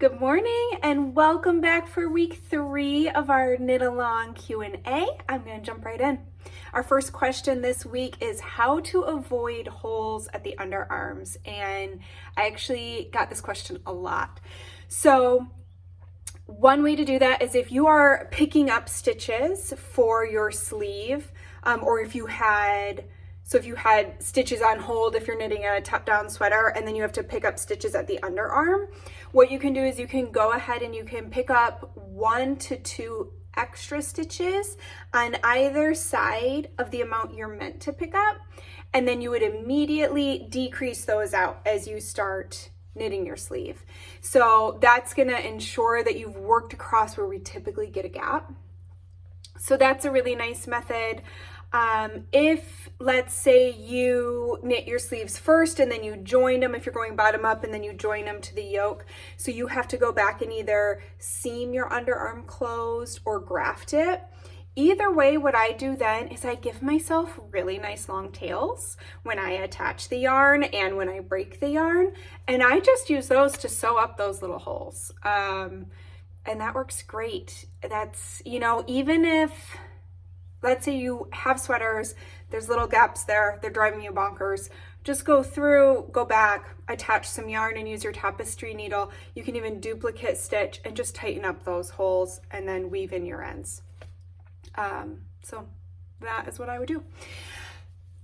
Good morning and welcome back for week 3 of our knit along Q&A. I'm going to jump right in. Our first question this week is how to avoid holes at the underarms, and I actually got this question a lot. So one way to do that is if you are picking up stitches for your sleeve, or if you had stitches on hold, if you're knitting a top-down sweater and then you have to pick up stitches at the underarm, what you can do is you can go ahead and you can pick up 1 to 2 extra stitches on either side of the amount you're meant to pick up, and then you would immediately decrease those out as you start knitting your sleeve. So that's going to ensure that you've worked across where we typically get a gap. So that's a really nice method. If let's say you knit your sleeves first and then you join them, if you're going bottom up and then you join them to the yoke, so you have to go back and either seam your underarm closed or graft it. Either way, what I do then is I give myself really nice long tails when I attach the yarn and when I break the yarn, and I just use those to sew up those little holes. And that works great. That's, even if, let's say you have sweaters, there's little gaps there, they're driving you bonkers, just go through, go back, attach some yarn and use your tapestry needle. You can even duplicate stitch and just tighten up those holes and then weave in your ends. So that is what I would do.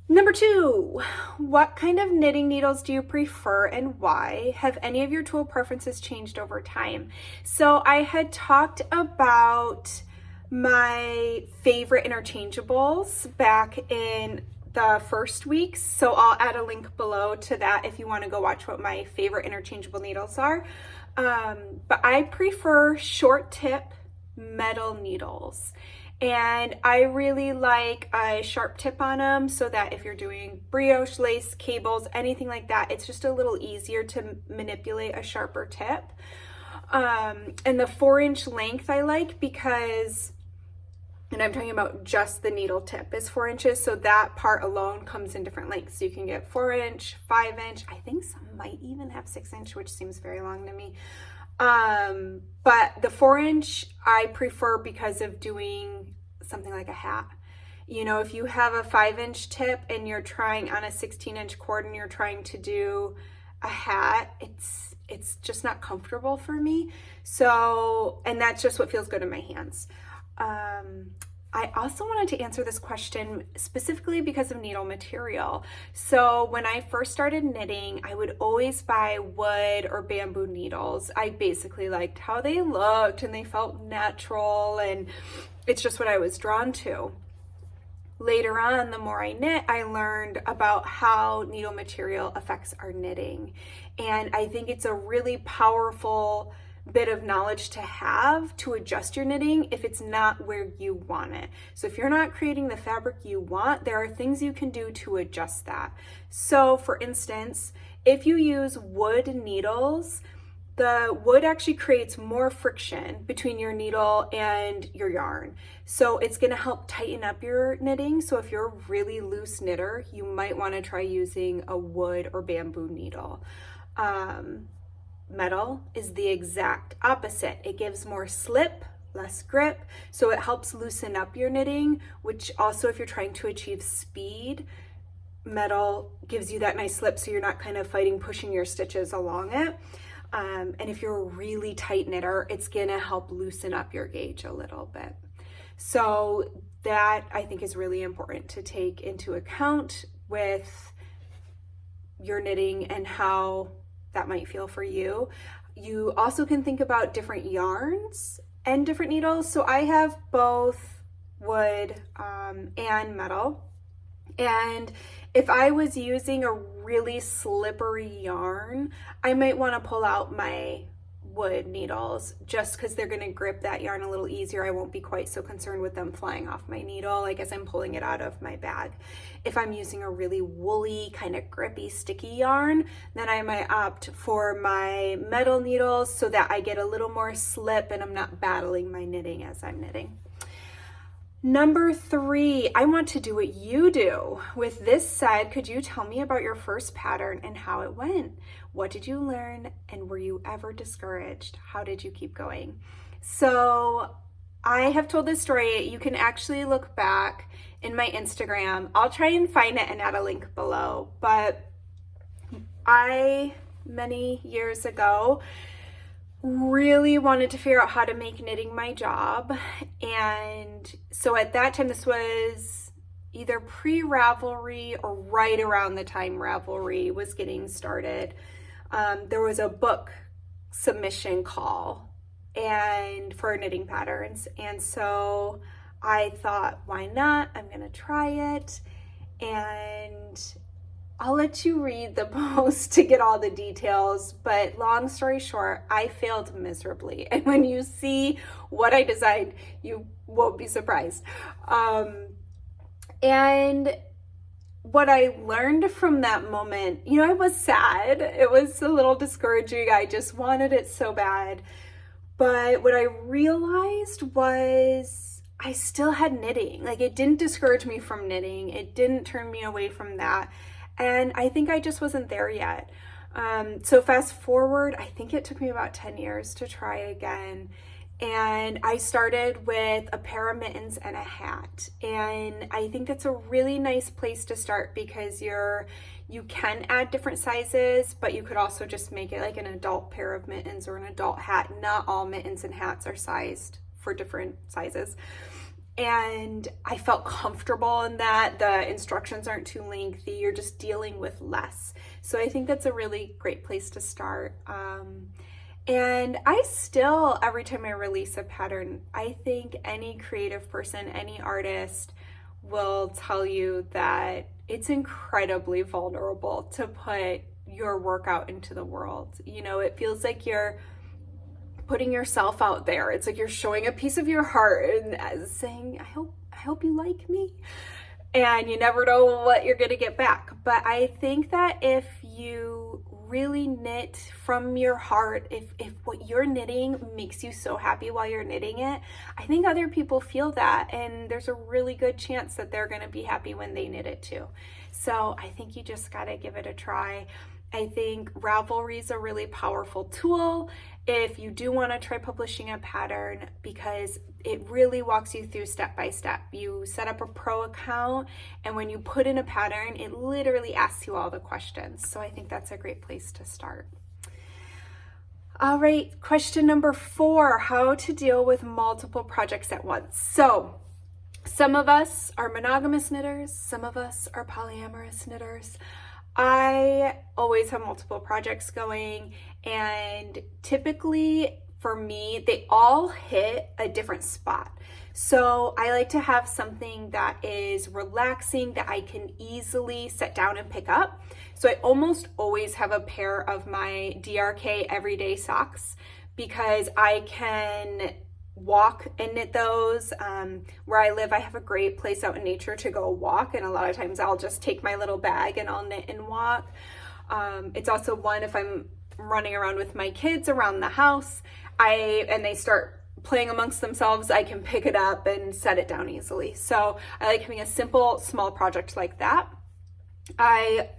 Number 2, what kind of knitting needles do you prefer and why? Have any of your tool preferences changed over time? So I had talked about my favorite interchangeables back in the first week, so I'll add a link below to that if you want to go watch what my favorite interchangeable needles are. But I prefer short tip metal needles, and I really like a sharp tip on them so that if you're doing brioche, lace, cables, anything like that, it's just a little easier to manipulate a sharper tip. And the 4-inch length I like because, and I'm talking about just the needle tip is 4 inches, so that part alone comes in different lengths. So you can get 4-inch, 5-inch, I think some might even have 6-inch, which seems very long to me. But the 4-inch I prefer because of doing something like a hat. If you have a 5-inch tip and you're trying on a 16-inch cord and you're trying to do a hat, it's just not comfortable for me. So, and that's just what feels good in my hands. I also wanted to answer this question specifically because of needle material. So when I first started knitting, I would always buy wood or bamboo needles. I basically liked how they looked and they felt natural, and it's just what I was drawn to. Later on, the more I knit, I learned about how needle material affects our knitting. And I think it's a really powerful bit of knowledge to have to adjust your knitting if it's not where you want it. So if you're not creating the fabric you want, there are things you can do to adjust that. So for instance, if you use wood needles, the wood actually creates more friction between your needle and your yarn. So it's going to help tighten up your knitting. So if you're a really loose knitter, you might want to try using a wood or bamboo needle. Metal is the exact opposite. It gives more slip, less grip, so it helps loosen up your knitting, which also, if you're trying to achieve speed, metal gives you that nice slip so you're not kind of fighting pushing your stitches along it. And if you're a really tight knitter, it's gonna help loosen up your gauge a little bit. So that I think is really important to take into account with your knitting and how that might feel for you. You also can think about different yarns and different needles. So I have both wood and metal. And if I was using a really slippery yarn, I might want to pull out my wood needles just because they're going to grip that yarn a little easier. I won't be quite so concerned with them flying off my needle, like as I'm pulling it out of my bag. If I'm using a really woolly, kind of grippy, sticky yarn, then I might opt for my metal needles so that I get a little more slip and I'm not battling my knitting as I'm knitting. Number 3, I want to do what you do. With this said, could you tell me about your first pattern and how it went? What did you learn, and were you ever discouraged? How did you keep going? So I have told this story. You can actually look back in my Instagram. I'll try and find it and add a link below. But I, many years ago, really wanted to figure out how to make knitting my job. And so at that time, this was either pre-Ravelry or right around the time Ravelry was getting started. There was a book submission call and for knitting patterns. And so I thought, why not? I'm gonna try it. And I'll let you read the post to get all the details, but long story short, I failed miserably. And when you see what I designed, you won't be surprised. And what I learned from that moment, I was sad. It was a little discouraging. I just wanted it so bad. But what I realized was I still had knitting. Like, it didn't discourage me from knitting. It didn't turn me away from that. And I think I just wasn't there yet. So fast forward, I think it took me about 10 years to try again. And I started with a pair of mittens and a hat. And I think that's a really nice place to start because you can add different sizes, but you could also just make it like an adult pair of mittens or an adult hat. Not all mittens and hats are sized for different sizes. And I felt comfortable in that. The instructions aren't too lengthy. You're just dealing with less. So I think that's a really great place to start. And I still, every time I release a pattern, I think any creative person, any artist will tell you that it's incredibly vulnerable to put your work out into the world. It feels like you're putting yourself out there. It's like you're showing a piece of your heart and saying, I hope you like me. And you never know what you're going to get back. But I think that if you really knit from your heart, if what you're knitting makes you so happy while you're knitting it, I think other people feel that, and there's a really good chance that they're going to be happy when they knit it too. So I think you just got to give it a try. I think Ravelry is a really powerful tool if you do want to try publishing a pattern, because it really walks you through step by step. You set up a pro account, and when you put in a pattern, it literally asks you all the questions. So I think that's a great place to start. All right, question number 4, how to deal with multiple projects at once. So some of us are monogamous knitters, some of us are polyamorous knitters. I always have multiple projects going, and typically for me, they all hit a different spot. So I like to have something that is relaxing that I can easily set down and pick up. So I almost always have a pair of my DRK everyday socks because I can walk and knit those. Where I live, I have a great place out in nature to go walk, and a lot of times I'll just take my little bag and I'll knit and walk. It's also one if I'm running around with my kids around the house and they start playing amongst themselves, I can pick it up and set it down easily. So I like having a simple small project like that. I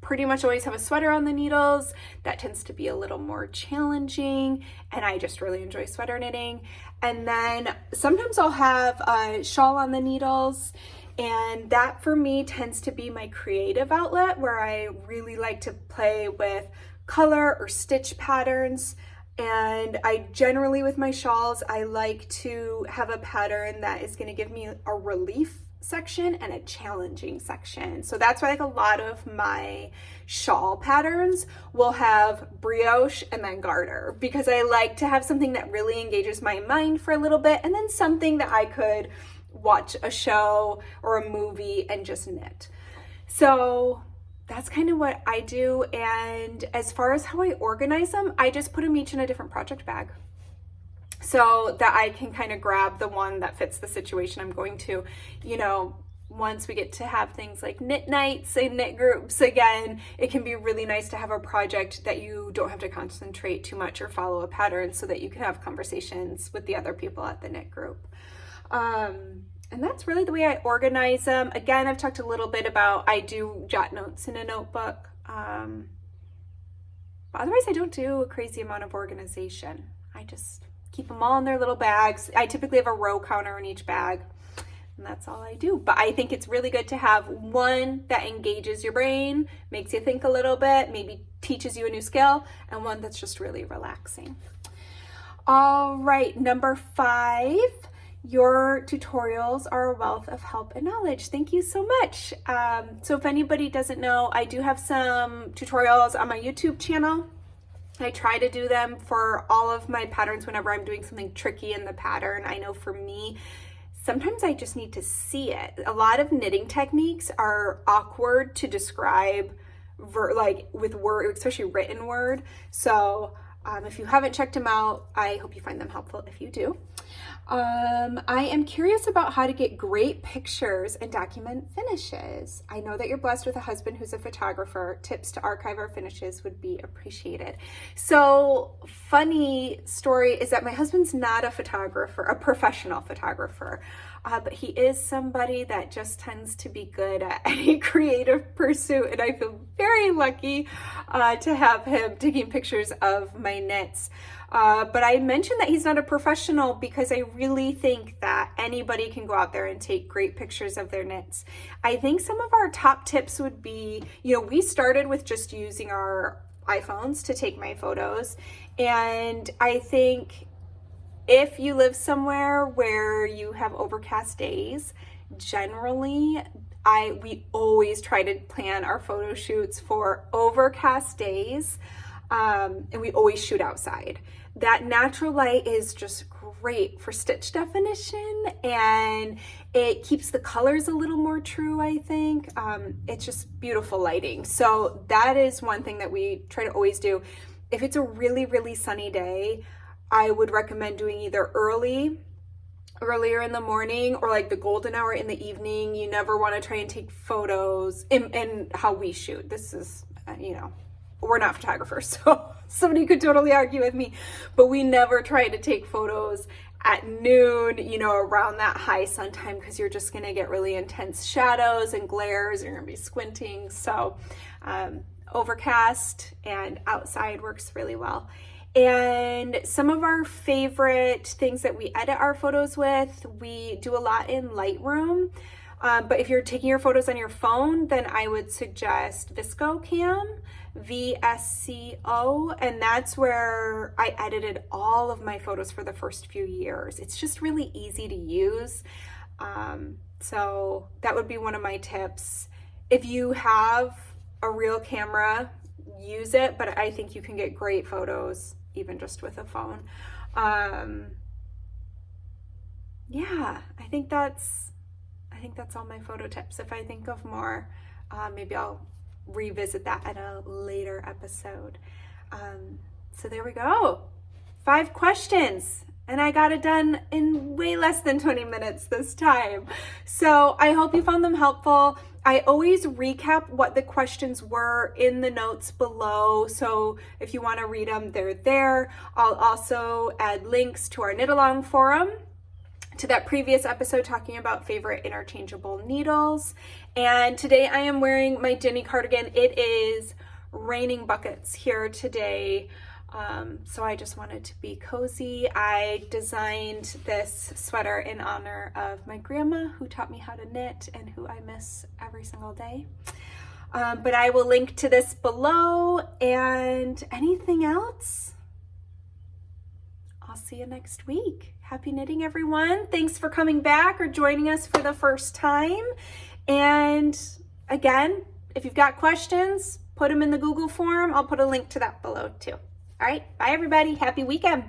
pretty much always have a sweater on the needles. That tends to be a little more challenging, and I just really enjoy sweater knitting. And then sometimes I'll have a shawl on the needles, and that for me tends to be my creative outlet where I really like to play with color or stitch patterns. And I generally, with my shawls, I like to have a pattern that is going to give me a relief section and a challenging section. So that's why like a lot of my shawl patterns will have brioche and then garter, because I like to have something that really engages my mind for a little bit, and then something that I could watch a show or a movie and just knit. So that's kind of what I do. And as far as how I organize them, I just put them each in a different project bag so that I can kind of grab the one that fits the situation I'm going to. Once we get to have things like knit nights and knit groups again, it can be really nice to have a project that you don't have to concentrate too much or follow a pattern, so that you can have conversations with the other people at the knit group. And that's really the way I organize them. Again, I've talked a little bit about, I do jot notes in a notebook. But otherwise, I don't do a crazy amount of organization. I just keep them all in their little bags. I typically have a row counter in each bag, and that's all I do. But I think it's really good to have one that engages your brain, makes you think a little bit, maybe teaches you a new skill, and one that's just really relaxing. All right, number 5. Your tutorials are a wealth of help and knowledge. Thank you so much. So if anybody doesn't know, I do have some tutorials on my YouTube channel. I try to do them for all of my patterns whenever I'm doing something tricky in the pattern. I know for me, sometimes I just need to see it. A lot of knitting techniques are awkward to describe like with word, especially written word. So if you haven't checked them out, I hope you find them helpful if you do. I am curious about how to get great pictures and document finishes. I know that you're blessed with a husband who's a photographer. Tips to archive our finishes would be appreciated. So, funny story is that my husband's not a photographer, a professional photographer, but he is somebody that just tends to be good at any creative pursuit, and I feel very lucky to have him taking pictures of my knits. But I mentioned that he's not a professional because I really think that anybody can go out there and take great pictures of their knits. I think some of our top tips would be, we started with just using our iPhones to take my photos. And I think if you live somewhere where you have overcast days, generally, we always try to plan our photo shoots for overcast days. And we always shoot outside. That natural light is just great for stitch definition, and it keeps the colors a little more true, I think. It's just beautiful lighting. So that is one thing that we try to always do. If it's a really, really sunny day, I would recommend doing either earlier in the morning or like the golden hour in the evening. You never want to try and take photos in how we shoot. This is, we're not photographers, so somebody could totally argue with me, but we never try to take photos at noon, around that high sun time, because you're just going to get really intense shadows and glares, and you're going to be squinting. So overcast and outside works really well. And some of our favorite things that we edit our photos with, we do a lot in Lightroom. But if you're taking your photos on your phone, then I would suggest VSCO, VSCO, and that's where I edited all of my photos for the first few years. It's just really easy to use. So that would be one of my tips. If you have a real camera, use it, but I think you can get great photos even just with a phone. Yeah, I think that's all my photo tips. If I think of more, maybe I'll revisit that at a later episode. So there we go. 5 questions, and I got it done in way less than 20 minutes this time. So I hope you found them helpful. I always recap what the questions were in the notes below. So if you want to read them, they're there. I'll also add links to our Knit Along forum, to that previous episode talking about favorite interchangeable needles. And today I am wearing my Jenny cardigan. It is raining buckets here today. So I just wanted to be cozy. I designed this sweater in honor of my grandma, who taught me how to knit and who I miss every single day. But I will link to this below. And anything else? I'll see you next week. Happy knitting, everyone. Thanks for coming back or joining us for the first time. And again, if you've got questions, put them in the Google form. I'll put a link to that below too. All right, bye everybody. Happy weekend.